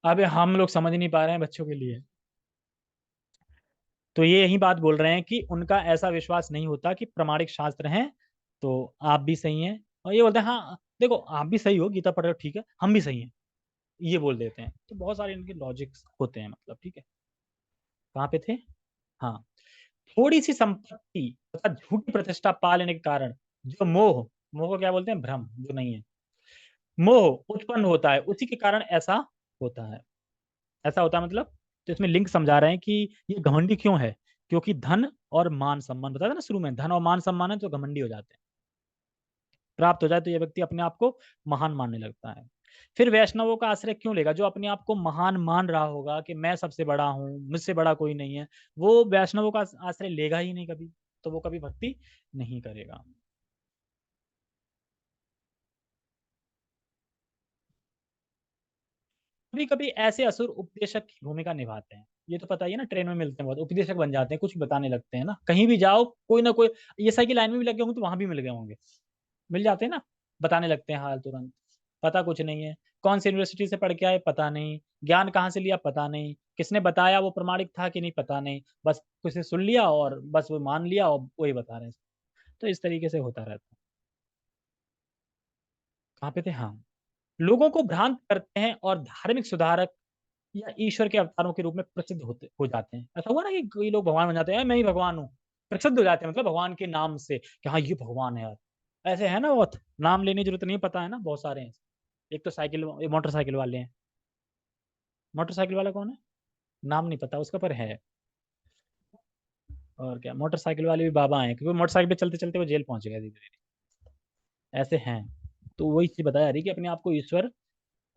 अबे हम लोग समझ नहीं पा रहे हैं बच्चों के लिए। तो ये यही बात बोल रहे हैं कि उनका ऐसा विश्वास नहीं होता कि प्रमाणिक शास्त्र हैं तो आप भी सही हैं। और ये बोलते हैं हाँ देखो आप भी सही हो, गीता पढ़ रहे हो ठीक है, हम भी सही हैं, ये बोल देते हैं। तो बहुत सारे इनके लॉजिक्स होते हैं, मतलब। ठीक है, कहाँ पे थे? हाँ, थोड़ी सी संपत्ति तथा झूठी प्रतिष्ठा पा लेने के कारण जो मोह को क्या बोलते हैं? भ्रम, जो नहीं है, मोह उत्पन्न होता है, उसी के कारण ऐसा होता है। ऐसा होता है मतलब, तो इसमें लिंक समझा रहे हैं कि ये घमंडी क्यों है। क्योंकि धन और मान सम्मान, बताया था ना शुरू में, धन और मान सम्मान है तो घमंडी हो जाते हैं। प्राप्त हो जाए तो ये व्यक्ति अपने आप को महान मानने लगता है। फिर वैष्णवों का आश्रय क्यों लेगा? जो अपने आप को महान मान रहा होगा कि मैं सबसे बड़ा हूँ, मुझसे बड़ा कोई नहीं है, वो वैष्णवों का आश्रय लेगा ही नहीं कभी। तो वो कभी भक्ति नहीं करेगा। कभी कभी ऐसे असुर उपदेशक की भूमिका निभाते हैं। ये तो पता ही है ना, ट्रेन में मिलते हैं बहुत, उपदेशक बन जाते हैं, कुछ बताने लगते हैं ना, कहीं भी जाओ कोई ना कोई। ये साइकिल लाइन में भी लगे होंगे तो वहां भी मिल गए होंगे, मिल जाते हैं ना। बताने लगते हैं हाल तुरंत। पता कुछ नहीं है, कौन सी यूनिवर्सिटी से पढ़ के आए पता नहीं, ज्ञान कहाँ से लिया पता नहीं, किसने बताया वो प्रमाणिक था कि नहीं पता नहीं, बस किसी सुन लिया और बस वो मान लिया और वही बता रहे हैं। तो इस तरीके से होता रहता है। कहाँ पे थे? हाँ, लोगों को भ्रांत करते हैं और धार्मिक सुधारक या ईश्वर के अवतारों के रूप में प्रसिद्ध होते हो जाते हैं। ऐसा हुआ ना कि कई लोग भगवान बन जाते हैं, मैं ही भगवान हूँ, प्रसिद्ध हो जाते हैं, मतलब भगवान के नाम से कि हाँ ये भगवान है यार। ऐसे है ना, बहुत नाम लेने की जरूरत नहीं, पता है ना, बहुत सारे हैं। एक तो साइकिल, मोटरसाइकिल वाले हैं। मोटरसाइकिल वाला कौन है? नाम नहीं पता उसका, पर है। और क्या, मोटरसाइकिल वाले भी बाबा हैं, क्योंकि मोटरसाइकिल पे चलते चलते वो जेल पहुंच गए धीरे धीरे। ऐसे हैं। तो वही चीज बताया रही कि अपने आप को ईश्वर,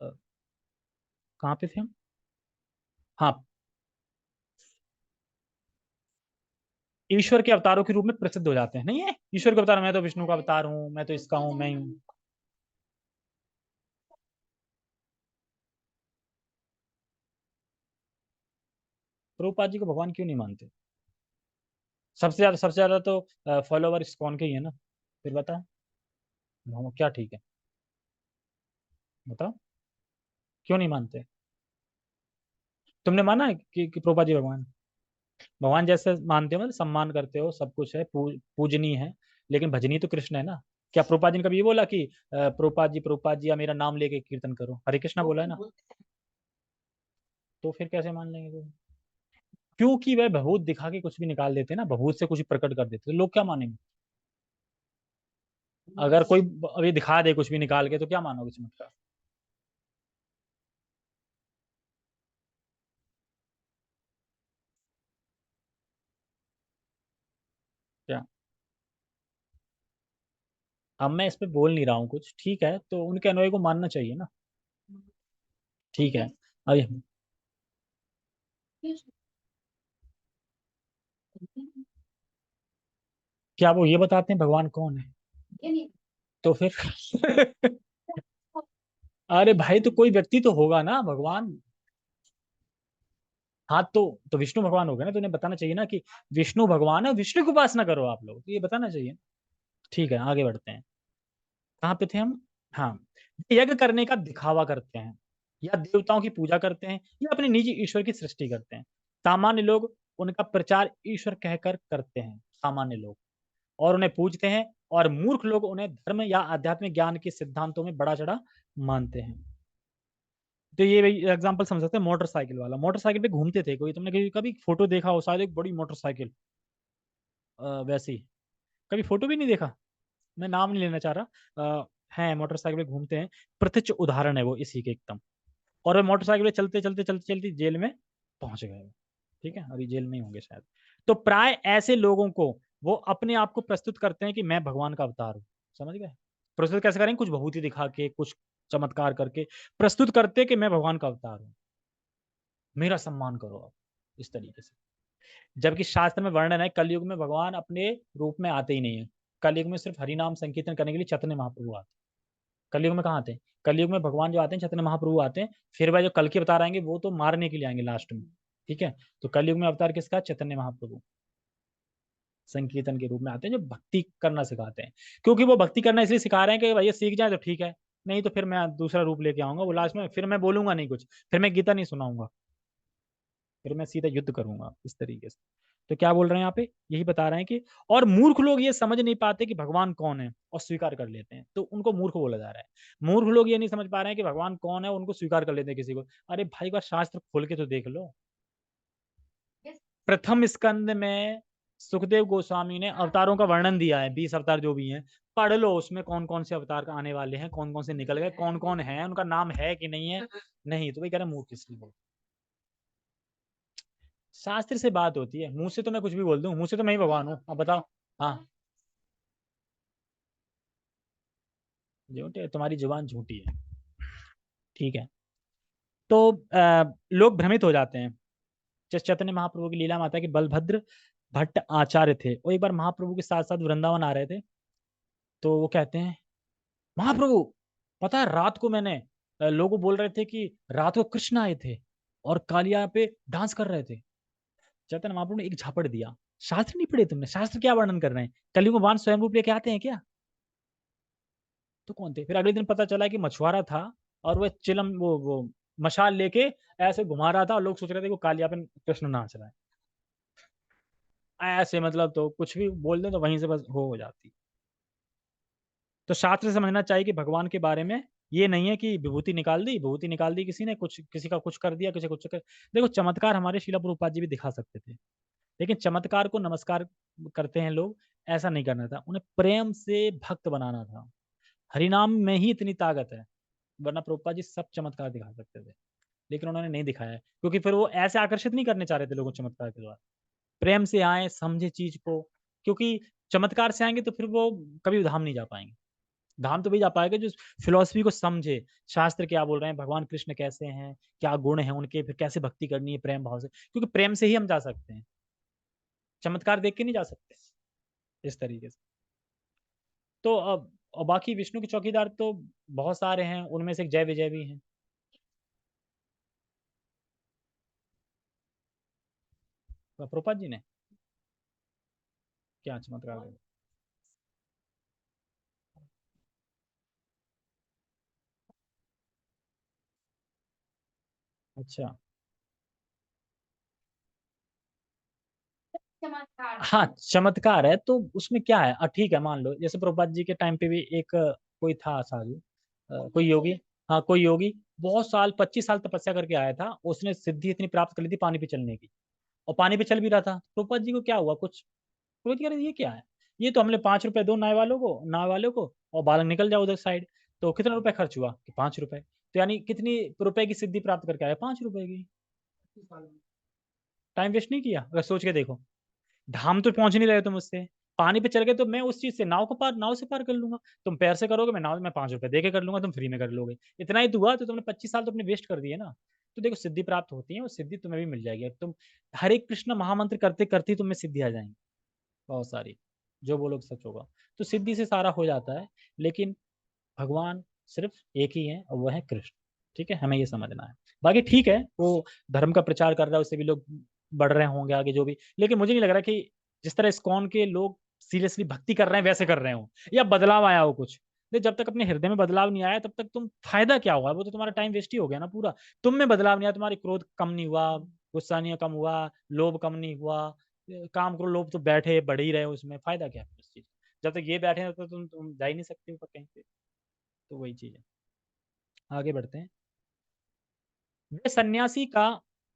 कहाँ पे थे हम? हाँ, ईश्वर के अवतारों के रूप में प्रसिद्ध हो जाते हैं। नहीं है ईश्वर के अवतार, मैं तो विष्णु का अवतार हूँ, मैं तो इसका हूँ, मैं ही हूँ। प्रभुपाद जी को भगवान क्यों नहीं मानते? सबसे ज्यादा तो फॉलोवर इस्कॉन के ही है ना। फिर बताओ, क्या ठीक है? बताओ, क्यों नहीं मानते? तुमने माना है कि प्रभुपाद जी भगवान? भगवान जैसे मानते हो, मतलब सम्मान करते हो, सब कुछ है, पूजनीय है, लेकिन भजनीय तो कृष्ण है ना। क्या प्रभुपाद जी ने कभी ये बोला कि प्रभुपाद जी या मेरा नाम लेके कीर्तन करो? हरे कृष्णा बोला है ना। तो फिर कैसे मान लेंगे कोई? क्योंकि वह भभूत दिखा के कुछ भी निकाल देते हैं ना, भभूत से कुछ भी प्रकट कर देते, तो लोग क्या मानेंगे? अगर कोई अभी दिखा दे कुछ भी निकाल के, तो क्या मानोगे चमत्कार? क्या? अब मैं इस पे बोल नहीं रहा हूँ कुछ, ठीक है, तो उनके अनुयायी को मानना चाहिए ना। ठीक है। अभी क्या वो ये बताते हैं भगवान कौन है? तो फिर अरे भाई, तो कोई व्यक्ति तो होगा ना भगवान। हाँ, तो विष्णु भगवान हो गए ना, तो उन्हें बताना चाहिए ना कि विष्णु भगवान है, विष्णु की उपासना करो आप लोग, तो ये बताना चाहिए। ठीक है, आगे बढ़ते हैं। कहाँ पे थे हम? हाँ। यज्ञ करने का दिखावा करते हैं, या देवताओं की पूजा करते हैं, या अपने निजी ईश्वर की सृष्टि करते हैं। सामान्य लोग उनका प्रचार ईश्वर कहकर करते हैं, सामान्य लोग, और उन्हें पूजते हैं। और मूर्ख लोग उन्हें धर्म या आध्यात्मिक ज्ञान के सिद्धांतों में बड़ा चढ़ा मानते हैं। तो ये एग्जांपल समझ सकते हैं, मोटरसाइकिल वाला, मोटरसाइकिल पे घूमते थे, कोई तुमने कभी कभी फोटो देखा हो शायद, एक बड़ी मोटरसाइकिल वैसी, कभी फोटो भी नहीं देखा? मैं नाम नहीं लेना चाह रहा, है मोटरसाइकिल पे घूमते हैं। प्रत्यक्ष उदाहरण है वो इसी के एकदम। और वे मोटरसाइकिल पे चलते चलते चलते चलते जेल में पहुंच गए। ठीक है, अभी जेल में ही होंगे शायद। तो प्राय ऐसे लोगों को वो अपने आप को प्रस्तुत करते हैं कि मैं भगवान का अवतार हूँ। समझ गए? प्रस्तुत कैसे करेंगे? कुछ भभूति दिखा के, कुछ चमत्कार करके प्रस्तुत करते हैं कि मैं भगवान का अवतार हूँ, मेरा सम्मान करो आप, इस तरीके से। जबकि शास्त्र में वर्णन है, कलयुग में भगवान अपने रूप में आते ही नहीं है। कलयुग में सिर्फ हरि नाम संकीर्तन करने के लिए चैतन्य महाप्रभु आते हैं। कलयुग में कहाँ आते हैं? कलयुग में भगवान जो आते हैं, चैतन्य महाप्रभु आते हैं। फिर वह जो कल के अवतार आएंगे, वो तो मारने के लिए आएंगे लास्ट में। ठीक है। तो कलयुग में अवतार किसका? चैतन्य महाप्रभु संकीर्तन के रूप में आते हैं, जो भक्ति करना सिखाते हैं। क्योंकि वो भक्ति करना इसलिए सिखा रहे हैं कि भैया सीख जाए तो ठीक है, नहीं तो फिर मैं दूसरा रूप लेके आऊंगा, वो लास्ट में फिर मैं बोलूंगा नहीं कुछ, फिर मैं गीता नहीं सुनाऊंगा, फिर मैं सीधा युद्ध करूंगा, इस तरीके से। तो क्या बोल रहे हैं यहाँ पे? यही बता रहे हैं कि और मूर्ख लोग ये समझ नहीं पाते कि भगवान कौन है, और स्वीकार कर लेते हैं, तो उनको मूर्ख बोला जा रहा है। मूर्ख लोग ये नहीं समझ पा रहे हैं कि भगवान कौन है, उनको स्वीकार कर लेते हैं किसी को। अरे भाई, एक बार शास्त्र खोल के तो देख लो। प्रथम स्कंद में सुखदेव गोस्वामी ने अवतारों का वर्णन दिया है, 20 अवतार जो भी हैं। पढ़ लो उसमें कौन कौन से अवतार का आने वाले हैं, कौन कौन से निकल गए, कौन कौन है, उनका नाम है कि नहीं है। नहीं तो भाई कह रहे मूर्ख इसलिए बोल। शास्त्र से बात होती है, मुंह से तो मैं कुछ भी बोल दूं, मुंह से तो मैं ही भगवान हूँ, अब बताओ। हाँ, झूठे, तुम्हारी जुबान झूठी है। ठीक है। तो लोग भ्रमित हो जाते हैं। चैतन्य महाप्रभु की लीला में आता है कि बलभद्र भट्ट आचार्य थे, वो एक बार महाप्रभु के साथ साथ वृंदावन आ रहे थे। तो वो कहते हैं, महाप्रभु, पता है रात को मैंने, लोग बोल रहे थे कि रात को कृष्ण आए थे और कालिया पे डांस कर रहे थे। चैतन्य महाप्रभु ने एक झापड़ दिया, शास्त्र नहीं पढ़े तुमने? शास्त्र क्या वर्णन कर रहे हैं? कलयुग में भगवान स्वयं रूप लेके आते हैं क्या? तो कौन थे? फिर अगले दिन पता चला कि मछुआरा था, और वह चिलम वो मशाल लेके ऐसे घुमा रहा था, और लोग सोच रहे थे कि वो कालिया पे कृष्ण नाच रहा है। ऐसे मतलब, तो कुछ भी बोल दें तो वहीं से बस हो जाती। तो शास्त्र से समझना चाहिए कि भगवान के बारे में ये नहीं है कि विभूति निकाल दी किसी ने, कुछ किसी का कुछ कर दिया, किसी कुछ कर। देखो, चमत्कार हमारे शिला प्रभुपाद जी भी दिखा सकते थे, लेकिन चमत्कार को नमस्कार करते हैं लोग, ऐसा नहीं करना था, उन्हें प्रेम से भक्त बनाना था। हरिनाम में ही इतनी ताकत है, वरना प्रभुपाद जी सब चमत्कार दिखा सकते थे, लेकिन उन्होंने नहीं दिखाया है, क्योंकि फिर वो ऐसे आकर्षित नहीं करने चाह रहे थे लोगों को चमत्कार के द्वारा। प्रेम से आए, समझे चीज को। क्योंकि चमत्कार से आएंगे तो फिर वो कभी धाम नहीं जा पाएंगे। धाम तो भी जा पाएगा जो फिलोसफी को समझे, शास्त्र क्या बोल रहे हैं, भगवान कृष्ण कैसे हैं, क्या गुण हैं उनके, फिर कैसे भक्ति करनी है प्रेम भाव से, क्योंकि प्रेम से ही हम जा सकते हैं, चमत्कार देख के नहीं जा सकते, इस तरीके से। तो अब और बाकी विष्णु के चौकीदार तो बहुत सारे हैं, उनमें से एक जय विजय भी हैं। प्रभुपाद जी ने क्या चमत्कार किया? अच्छा। हाँ, चमत्कार है तो उसमें क्या है, ठीक है, मान लो जैसे प्रभुपाद जी के टाइम पे भी एक कोई था साधु, कोई योगी, हाँ कोई योगी, बहुत साल 25 साल तपस्या करके आया था, उसने सिद्धि इतनी प्राप्त कर ली थी पानी पे चलने की, और पानी पे चल भी रहा था। प्रभुपाद जी को क्या हुआ, कुछ प्रभुपाद जी कह रहे ये क्या है, ये तो हमने 5 रुपए दो नाव वालों को और बालक निकल जाओ उधर साइड। तो कितना रुपए खर्च हुआ कि 5 रुपए, तो यानी कितनी रुपए की सिद्धि प्राप्त करके आया, 5 रुपए की। टाइम वेस्ट नहीं किया, अगर सोच के देखो, धाम तो पहुंच नहीं रहे तुम उससे, पानी पे चल गए तो मैं उस चीज से नाव से पार कर लूंगा। तुम पैर से करोगे, मैं नाव में 5 रुपए दे के कर लूंगा, तुम फ्री में कर लोगे। इतना ही तो हुआ, तो तुमने 25 साल तो अपने वेस्ट कर दिए ना। तो देखो सिद्धि प्राप्त होती है, और सिद्धि तुम्हें भी मिल जाएगी। अब तुम हरे कृष्ण महामंत्र करते करते ही तुम्हें सिद्धि आ जाएंगी बहुत सारी, जो बोलोगे सच होगा। तो सिद्धि से सारा हो जाता है, लेकिन भगवान सिर्फ एक ही है, और वह है कृष्ण। ठीक है, हमें ये समझना है। बाकी ठीक है, वो धर्म का प्रचार कर रहा है, उससे भी लोग बढ़ रहे होंगे आगे जो भी, लेकिन मुझे नहीं लग रहा कि जिस तरह इस्कॉन के लोग सीरियसली भक्ति कर रहे हैं वैसे कर रहे हो, या बदलाव आया हो कुछ। नहीं, जब तक अपने हृदय में बदलाव नहीं आया तब तक तुम फायदा क्या हुआ, वो तो तुम्हारा टाइम वेस्ट ही हो गया ना पूरा। तुम में बदलाव नहीं आया, तुम्हारी क्रोध कम नहीं हुआ, गुस्सा नहीं कम हुआ, लोभ कम नहीं हुआ, काम करो, लोभ तो बैठे बढ़ ही रहे हो, उसमें फायदा क्या है उस चीज। जब तक ये बैठे हैं तो तुम जा ही नहीं सकते ऊपर कहीं पे। तो वही चीज है। आगे बढ़ते हैं। वे सन्यासी का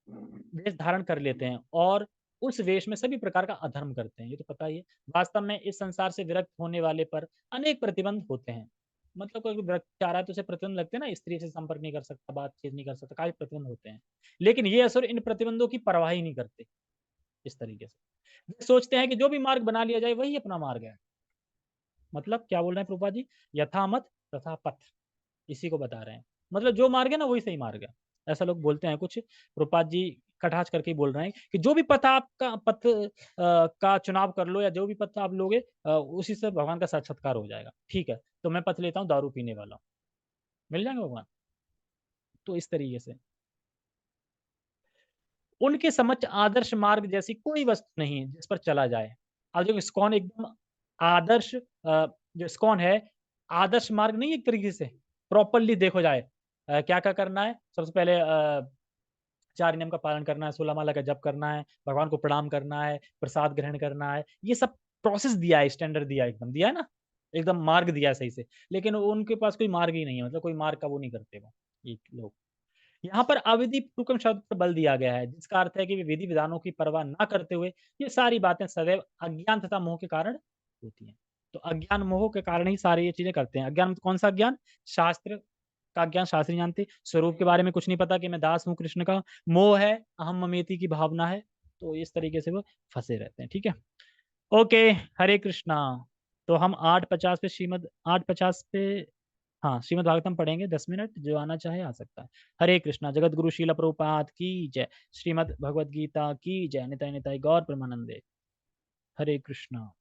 वेश धारण कर लेते हैं और उस वेश में सभी प्रकार का अधर्म करते हैं, ये तो पता ही है। वास्तव में इस संसार से विरक्त होने वाले पर अनेक प्रतिबंध होते हैं। मतलब कोई विरक्त चाह रहा है तो उसे प्रतिबंध लगते हैं ना, स्त्री से संपर्क नहीं कर सकता, बातचीत नहीं कर सकता, काफी प्रतिबंध होते हैं। लेकिन ये असुर इन प्रतिबंधों की परवाह ही नहीं करते। इस तरीके से वे सोचते हैं कि जो भी मार्ग बना लिया जाए वही अपना मार्ग है। मतलब क्या बोल रहे हैं प्रभुपा जी, यथा मत तथा पथ, इसी को बता रहे हैं। मतलब जो मार्ग है ना वही सही मार्ग है, ऐसा लोग बोलते हैं कुछ। रूपात जी कटाक्ष करके ही बोल रहे हैं कि जो भी पथ आपका पथ का चुनाव कर लो, या जो भी पथ आप लोगे उसी से भगवान का साक्षात्कार हो जाएगा। ठीक है, तो मैं पथ लेता हूँ दारू पीने वाला, मिल जाएंगे भगवान। तो इस तरीके से उनके समक्ष आदर्श मार्ग जैसी कोई वस्तु नहीं है जिस पर चला जाए। अब जो इस्कॉन एकदम आदर्श जो इस्कॉन है, आदर्श मार्ग नहीं, एक तरीके से प्रॉपरली देखो जाए क्या क्या करना है। सबसे पहले 4 नियम का पालन करना है, 16 माला का जप करना है, भगवान को प्रणाम करना है, प्रसाद ग्रहण करना है, ये सब प्रोसेस दिया है, स्टैंडर्ड दिया है, एकदम दिया है ना, एकदम मार्ग दिया है सही से। लेकिन उनके पास कोई मार्ग ही नहीं है, मतलब कोई मार्ग का वो नहीं करते वो ये लोग। यहाँ पर अविधि पूर्वकम शब्द पर बल दिया गया है, जिसका अर्थ है कि वे विधि विधानों की परवाह ना करते हुए ये सारी बातें सदैव अज्ञान तथा मोह के कारण होती हैं। तो अज्ञान मोह के कारण ही सारी ये चीजें करते हैं। अज्ञान कौन सा अज्ञान, शास्त्र का ज्ञान, शास्त्री जानते, स्वरूप के बारे में कुछ नहीं पता कि मैं दास हूँ कृष्ण का, मोह है, अहम ममेति की भावना है। तो इस तरीके से वो फंसे रहते हैं। ठीक है, ओके, हरे कृष्णा। तो हम 8:50 पे श्रीमद 8:50 पे, हाँ श्रीमद भागवतम पढ़ेंगे 10 मिनट, जो आना चाहे आ सकता है। हरे कृष्णा, जगत गुरु श्रील प्रभुपाद की जय, श्रीमद भगवद गीता की जय, निताय निताय गौर प्रेमानंदे। हरे कृष्णा।